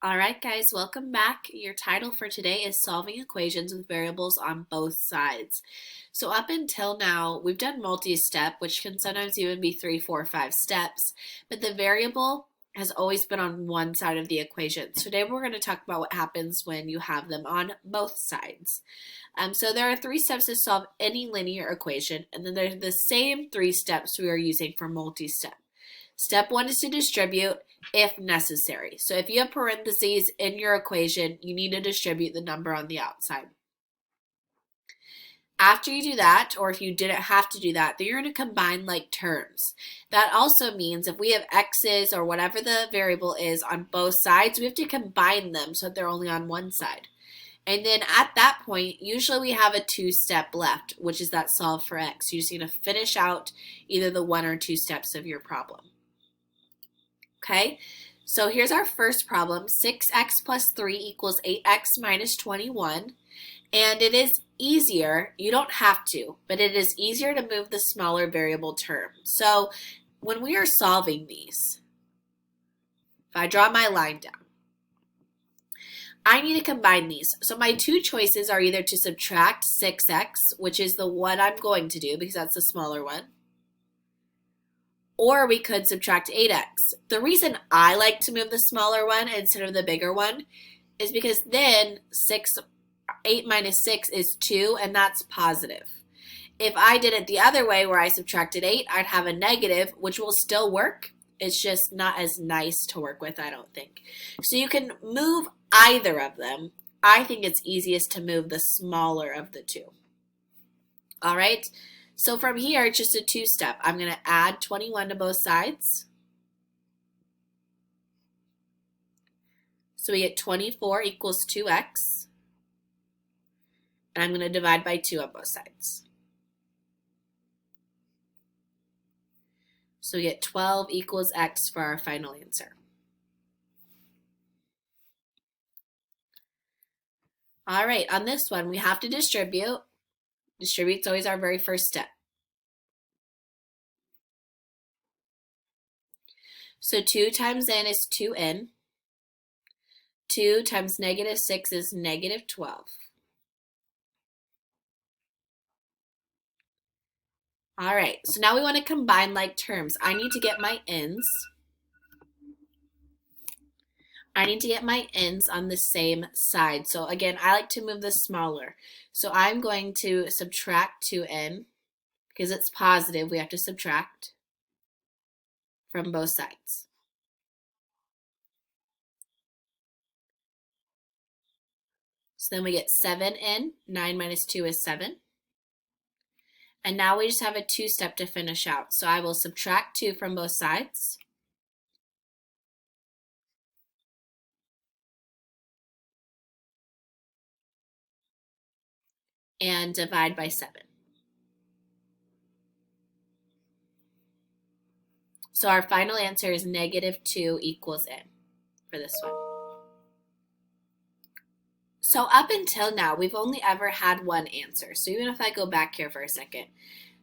All right, guys, welcome back. Your title for today is Solving Equations with Variables on Both Sides. So up until now, we've done multi-step, which can sometimes even be 3, 4, 5 steps, but the variable has always been on one side of the equation. So today we're going to talk about what happens when you have them on both sides. So there are 3 steps to solve any linear equation, and then there's the same 3 steps we are using for multi-step. Step 1 is to distribute if necessary. So if you have parentheses in your equation, you need to distribute the number on the outside. After you do that, or if you didn't have to do that, then you're going to combine like terms. That also means if we have x's or whatever the variable is on both sides, we have to combine them so that they're only on one side. And then at that point, usually we have a 2-step left, which is that solve for x. You just need to finish out either the 1 or 2 steps of your problem. Okay, so here's our first problem. 6x plus 3 equals 8x minus 21. And it is easier, you don't have to, but it is easier to move the smaller variable term. So when we are solving these, if I draw my line down, I need to combine these. So my 2 choices are either to subtract 6x, which is the one I'm going to do because that's the smaller one, or we could subtract 8x. The reason I like to move the smaller one instead of the bigger one is because then 8 minus 6 is 2, and that's positive. If I did it the other way where I subtracted 8, I'd have a negative, which will still work. It's just not as nice to work with, I don't think. So you can move either of them. I think it's easiest to move the smaller of the 2. All right? So from here, it's just a 2-step. I'm going to add 21 to both sides. So we get 24 equals 2x. And I'm going to divide by 2 on both sides. So we get 12 equals x for our final answer. All right, on this one, we have to distribute. Distribute's always our very first step. So 2 times n is 2n. 2 times negative 6 is negative 12. All right, so now we want to combine like terms. I need to get my n's. I need to get my n's on the same side. So again, I like to move this smaller. So I'm going to subtract 2n because it's positive. We have to subtract from both sides. So then we get 7n. 9 minus 2 is 7. And now we just have a 2-step to finish out. So I will subtract 2 from both sides. And divide by 7. So our final answer is negative 2 equals n for this one. So up until now, we've only ever had one answer. So even if I go back here for a second,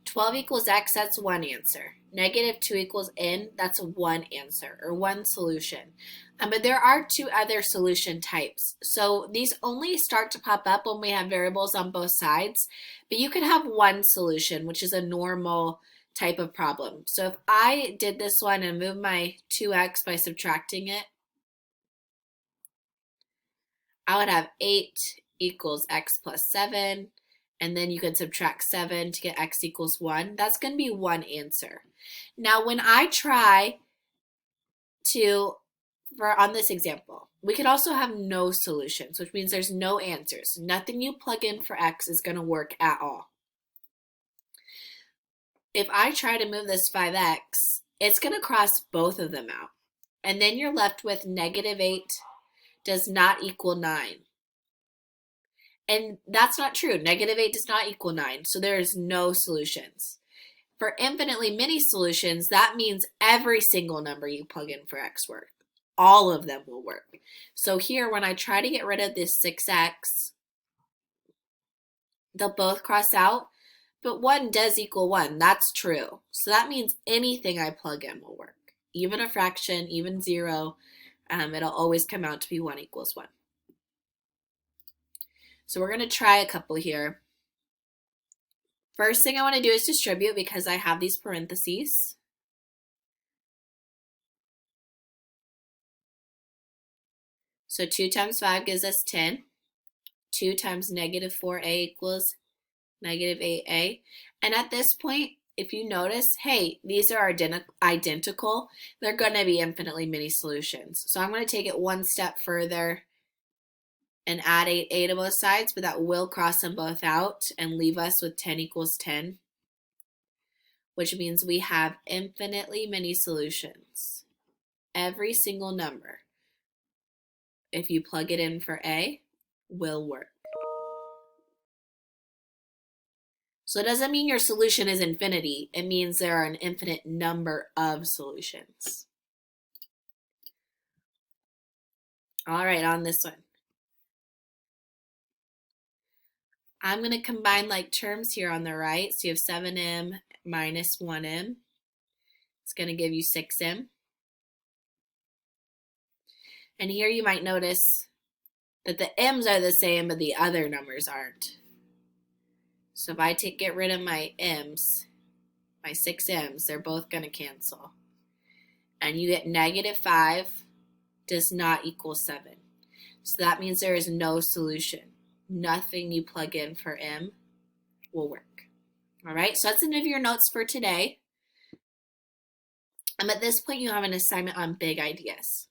12 equals x, that's one answer. Negative 2 equals n, that's one answer or one solution. But there are 2 other solution types. So these only start to pop up when we have variables on both sides. But you could have one solution, which is a normal type of problem. So if I did this one and moved my 2x by subtracting it, I would have 8 equals x plus 7. And then you could subtract 7 to get x equals 1. That's going to be one answer. Now, when I try to, on this example, we could also have no solutions, which means there's no answers. Nothing you plug in for x is going to work at all. If I try to move this 5x, it's going to cross both of them out. And then you're left with negative 8 does not equal 9. And that's not true. Negative 8 does not equal 9, so there is no solutions. For infinitely many solutions, that means every single number you plug in for x work. All of them will work. So here, when I try to get rid of this 6x, they'll both cross out, but 1 does equal 1. That's true. So that means anything I plug in will work. Even a fraction, even 0. it'll always come out to be 1 equals 1. So we're going to try a couple here. First thing I want to do is distribute because I have these parentheses. So 2 times 5 gives us 10. 2 times negative 4a equals negative 8a. And at this point, if you notice, hey, these are identical, they're going to be infinitely many solutions. So I'm going to take it one step further and add 8a to both sides, but that will cross them both out and leave us with 10 equals 10, which means we have infinitely many solutions. Every single number, if you plug it in for a, will work. So it doesn't mean your solution is infinity. It means there are an infinite number of solutions. All right, on this one. I'm going to combine like terms here on the right. So you have 7m minus 1m. It's going to give you 6m. And here you might notice that the m's are the same, but the other numbers aren't. So if I get rid of my m's, my 6m's, they're both going to cancel. And you get negative 5 does not equal 7. So that means there is no solution. Nothing you plug in for m will work. All right, so that's the end of your notes for today. At this point, you have an assignment on big ideas.